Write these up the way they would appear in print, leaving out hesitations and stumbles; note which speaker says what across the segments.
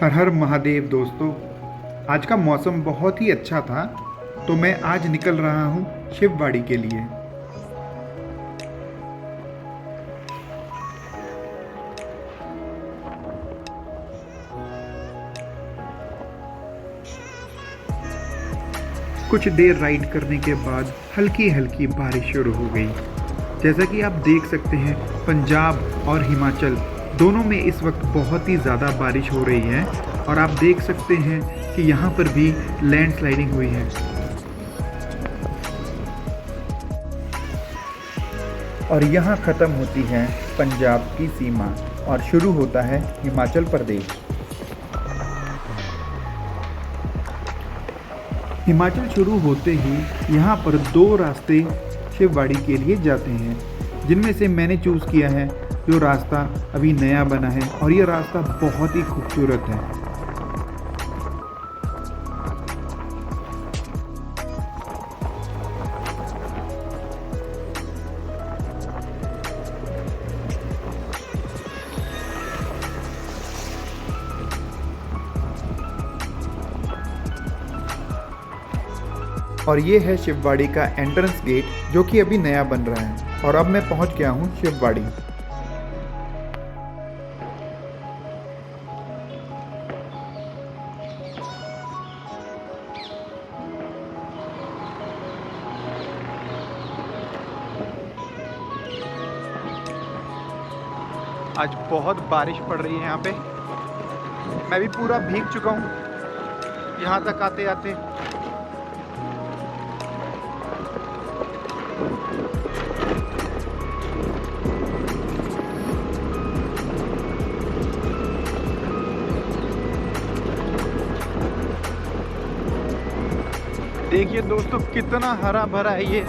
Speaker 1: हर हर महादेव दोस्तों। आज का मौसम बहुत ही अच्छा था, तो मैं आज निकल रहा हूँ शिववाड़ी के लिए। कुछ देर राइड करने के बाद हल्की हल्की बारिश शुरू हो गई। जैसा कि आप देख सकते हैं, पंजाब और हिमाचल दोनों में इस वक्त बहुत ही ज़्यादा बारिश हो रही है और आप देख सकते हैं कि यहाँ पर भी लैंडस्लाइडिंग हुई है। और यहाँ ख़त्म होती है पंजाब की सीमा और शुरू होता है हिमाचल प्रदेश। हिमाचल शुरू होते ही यहाँ पर दो रास्ते शिववाड़ी के लिए जाते हैं, जिनमें से मैंने चूज़ किया है जो रास्ता अभी नया बना है और ये रास्ता बहुत ही खूबसूरत है। और ये है शिववाड़ी का एंट्रेंस गेट, जो कि अभी नया बन रहा है। और अब मैं पहुंच गया हूं शिववाड़ी। आज बहुत बारिश पड़ रही है यहाँ पे। मैं भी पूरा भीग चुका हूँ यहाँ तक आते आते। देखिए दोस्तों, कितना हरा भरा है ये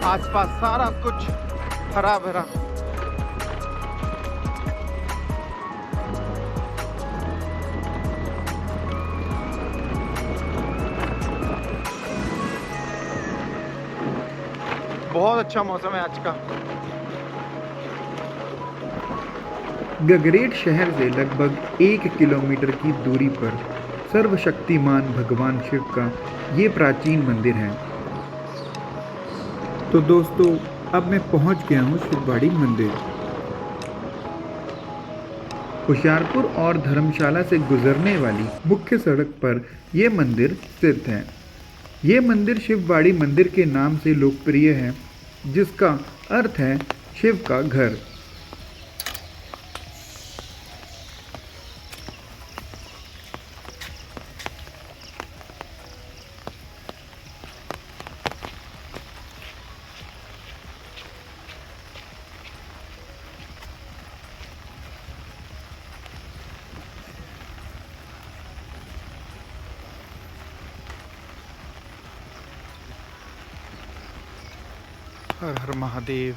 Speaker 1: आसपास, सारा कुछ हरा भरा। बहुत अच्छा मौसम है आज का। गगरेट शहर से लगभग 1 किलोमीटर की दूरी पर सर्वशक्तिमान भगवान शिव का ये प्राचीन मंदिर है। तो दोस्तों, अब मैं पहुंच गया हूं शिववाड़ी मंदिर। होशियारपुर और धर्मशाला से गुजरने वाली मुख्य सड़क पर यह मंदिर स्थित है। ये मंदिर शिववाड़ी मंदिर के नाम से लोकप्रिय है, जिसका अर्थ है शिव का घर। हर हर महादेव।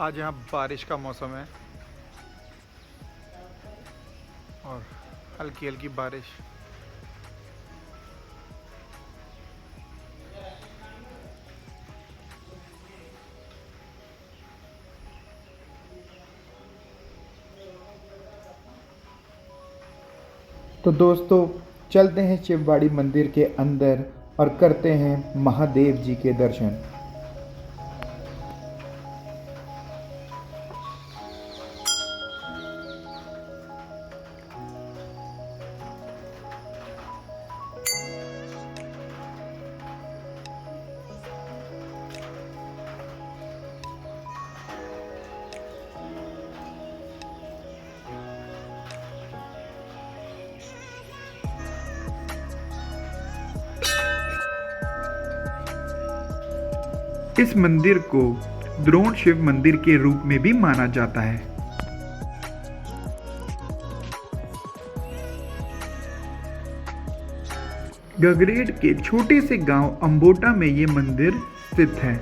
Speaker 1: आज यहाँ बारिश का मौसम है और हल्की हल्की बारिश। तो दोस्तों, चलते हैं शिववाड़ी मंदिर के अंदर और करते हैं महादेव जी के दर्शन। इस मंदिर को द्रोण शिव मंदिर के रूप में भी माना जाता है। गगरेट के छोटे से गांव अंबोटा में ये मंदिर स्थित है।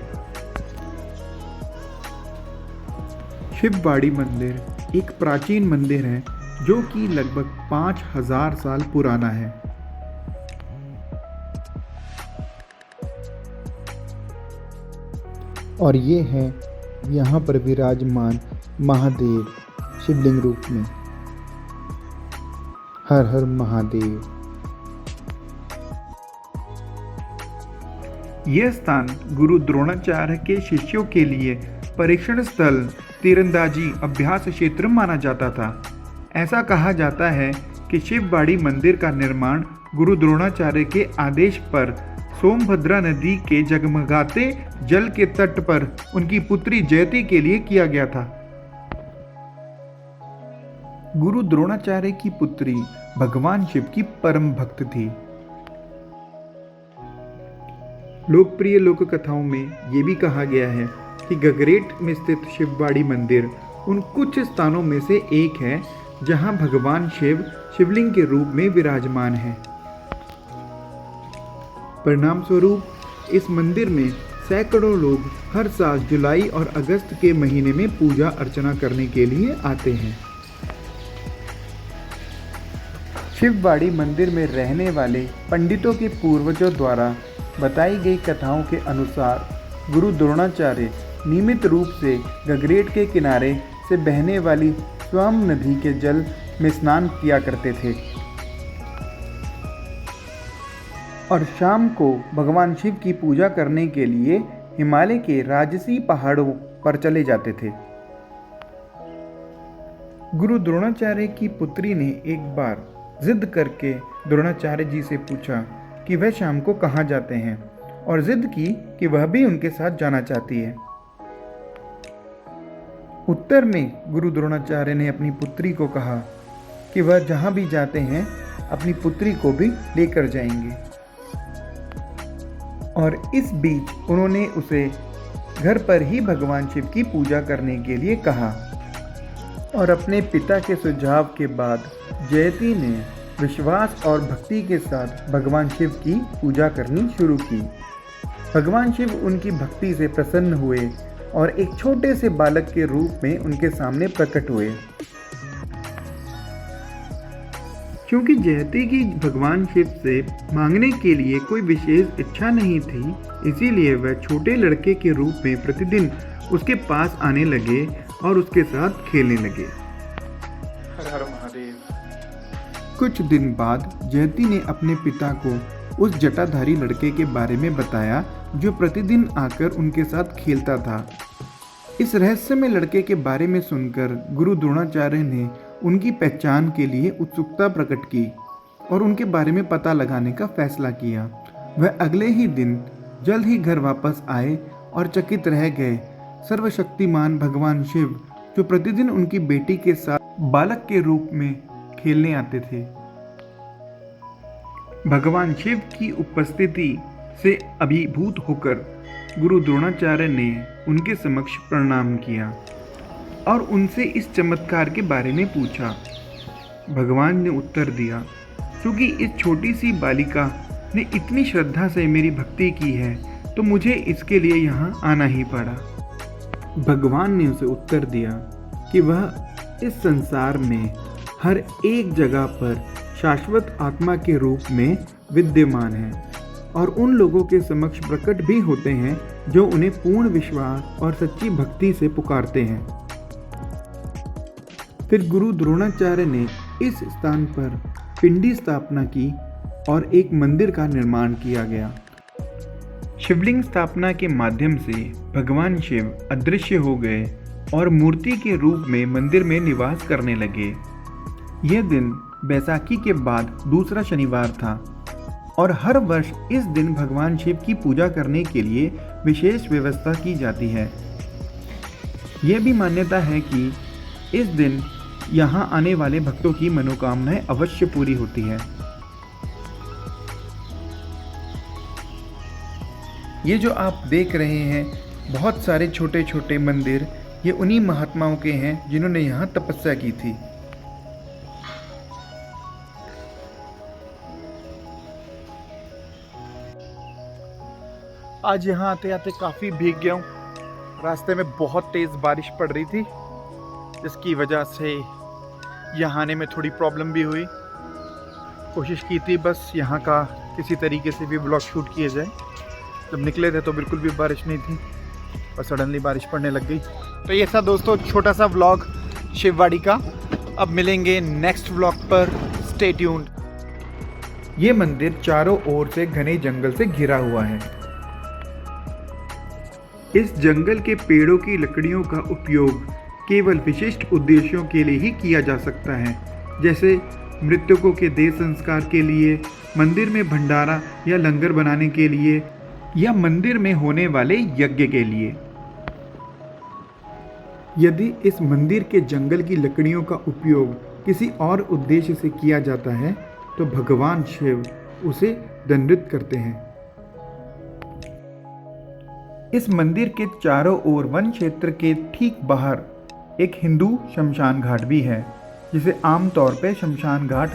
Speaker 1: शिववाड़ी मंदिर एक प्राचीन मंदिर है, जो कि लगभग 5000 साल पुराना है। और ये है यहाँ पर विराजमान महादेव शिवलिंग रूप में। हर हर महादेव। यह स्थान गुरु द्रोणाचार्य के शिष्यों के लिए परीक्षण स्थल, तीरंदाजी अभ्यास क्षेत्र माना जाता था। ऐसा कहा जाता है कि शिवबाड़ी मंदिर का निर्माण गुरु द्रोणाचार्य के आदेश पर सोमभद्रा नदी के जगमगाते जल के तट पर उनकी पुत्री जयती के लिए किया गया था। गुरु द्रोणाचार्य की पुत्री भगवान शिव की परम भक्त थी। लोकप्रिय लोक कथाओं में ये भी कहा गया है कि गगरेट में स्थित शिवबाड़ी मंदिर उन कुछ स्थानों में से एक है जहां भगवान शिव शिवलिंग के रूप में विराजमान है। परिणाम स्वरूप इस मंदिर में सैकड़ों लोग हर साल जुलाई और अगस्त के महीने में पूजा अर्चना करने के लिए आते हैं। शिवबाड़ी मंदिर में रहने वाले पंडितों के पूर्वजों द्वारा बताई गई कथाओं के अनुसार गुरु द्रोणाचार्य नियमित रूप से गगरेट के किनारे से बहने वाली स्वयं नदी के जल में स्नान किया करते थे और शाम को भगवान शिव की पूजा करने के लिए हिमालय के राजसी पहाड़ों पर चले जाते थे। गुरु द्रोणाचार्य की पुत्री ने एक बार जिद करके द्रोणाचार्य जी से पूछा कि वह शाम को कहाँ जाते हैं और जिद की कि वह भी उनके साथ जाना चाहती है। उत्तर में गुरु द्रोणाचार्य ने अपनी पुत्री को कहा कि वह जहाँ भी जाते हैं अपनी पुत्री को भी लेकर जाएंगे और इस बीच उन्होंने उसे घर पर ही भगवान शिव की पूजा करने के लिए कहा और अपने पिता के सुझाव के बाद जयती ने विश्वास और भक्ति के साथ भगवान शिव की पूजा करनी शुरू की। भगवान शिव उनकी भक्ति से प्रसन्न हुए और एक छोटे से बालक के रूप में उनके सामने प्रकट हुए। क्योंकि जयती की भगवान शिव से मांगने के लिए कोई विशेष इच्छा नहीं थी, इसीलिए वह छोटे लड़के के रूप में प्रतिदिन उसके पास आने लगे और उसके साथ खेलने लगे। हर हर महादेव। कुछ दिन बाद जयती ने अपने पिता को उस जटाधारी लड़के के बारे में बताया जो प्रतिदिन आकर उनके साथ खेलता था। इस रहस्यमय लड़के के बारे में सुनकर गुरु द्रोणाचार्य ने उनकी पहचान के लिए उत्सुकता प्रकट की और उनके बारे में पता लगाने का फैसला किया। वह अगले ही दिन जल्द ही घर वापस आए और चकित रह गए। सर्वशक्तिमान भगवान शिव जो प्रतिदिन उनकी बेटी के साथ बालक के रूप में खेलने आते थे, भगवान शिव की उपस्थिति से अभिभूत होकर गुरु द्रोणाचार्य ने उनके समक्ष प्रणाम किया और उनसे इस चमत्कार के बारे में पूछा। भगवान ने उत्तर दिया, क्योंकि इस छोटी सी बालिका ने इतनी श्रद्धा से मेरी भक्ति की है तो मुझे इसके लिए यहाँ आना ही पड़ा। भगवान ने उसे उत्तर दिया कि वह इस संसार में हर एक जगह पर शाश्वत आत्मा के रूप में विद्यमान है और उन लोगों के समक्ष प्रकट भी होते हैं जो उन्हें पूर्ण विश्वास और सच्ची भक्ति से पुकारते हैं। फिर गुरु द्रोणाचार्य ने इस स्थान पर पिंडी स्थापना की और एक मंदिर का निर्माण किया गया। शिवलिंग स्थापना के माध्यम से भगवान शिव अदृश्य हो गए और मूर्ति के रूप में मंदिर में निवास करने लगे। यह दिन बैसाखी के बाद दूसरा शनिवार था और हर वर्ष इस दिन भगवान शिव की पूजा करने के लिए विशेष व्यवस्था की जाती है। यह भी मान्यता है कि इस दिन यहाँ आने वाले भक्तों की मनोकामनाएं अवश्य पूरी होती है। ये जो आप देख रहे हैं बहुत सारे छोटे छोटे मंदिर, ये उन्हीं महात्माओं के हैं जिन्होंने यहाँ तपस्या की थी। आज यहाँ आते आते काफ़ी भीग गया हूँ। रास्ते में बहुत तेज़ बारिश पड़ रही थी, जिसकी वजह से यहाँ आने में थोड़ी प्रॉब्लम भी हुई। कोशिश की थी बस यहाँ का किसी तरीके से भी ब्लॉग शूट किया जाए। जब निकले थे तो बिल्कुल भी बारिश नहीं थी और सडनली बारिश पड़ने लग गई। तो ये था दोस्तों छोटा सा व्लॉग शिववाड़ी का। अब मिलेंगे नेक्स्ट व्लॉग पर, स्टे ट्यून्ड। ये मंदिर चारों ओर से घने जंगल से घिरा हुआ है। इस जंगल के पेड़ों की लकड़ियों का उपयोग केवल विशिष्ट उद्देश्यों के लिए ही किया जा सकता है, जैसे मृतकों के देह संस्कार के लिए, मंदिर में भंडारा या लंगर बनाने के लिए, या मंदिर में होने वाले यज्ञ के लिए। यदि इस मंदिर के जंगल की लकड़ियों का उपयोग किसी और उद्देश्य से किया जाता है तो भगवान शिव उसे दंडित करते हैं। इस मंदिर के चारों ओर वन क्षेत्र के ठीक बाहर एक हिंदू शमशान घाट भी है, जिसे आमतौर पर शमशान घाट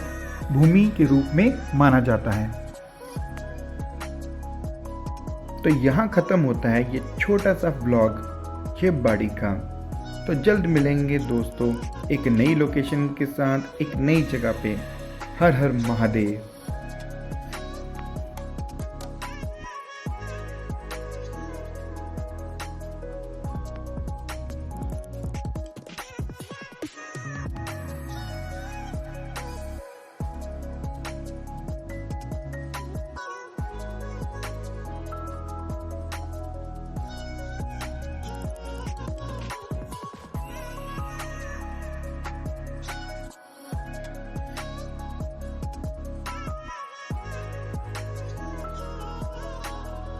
Speaker 1: भूमि के रूप में माना जाता है। तो यहाँ खत्म होता है ये छोटा सा व्लॉग शिववाड़ी का। तो जल्द मिलेंगे दोस्तों एक नई लोकेशन के साथ, एक नई जगह पे। हर हर महादेव।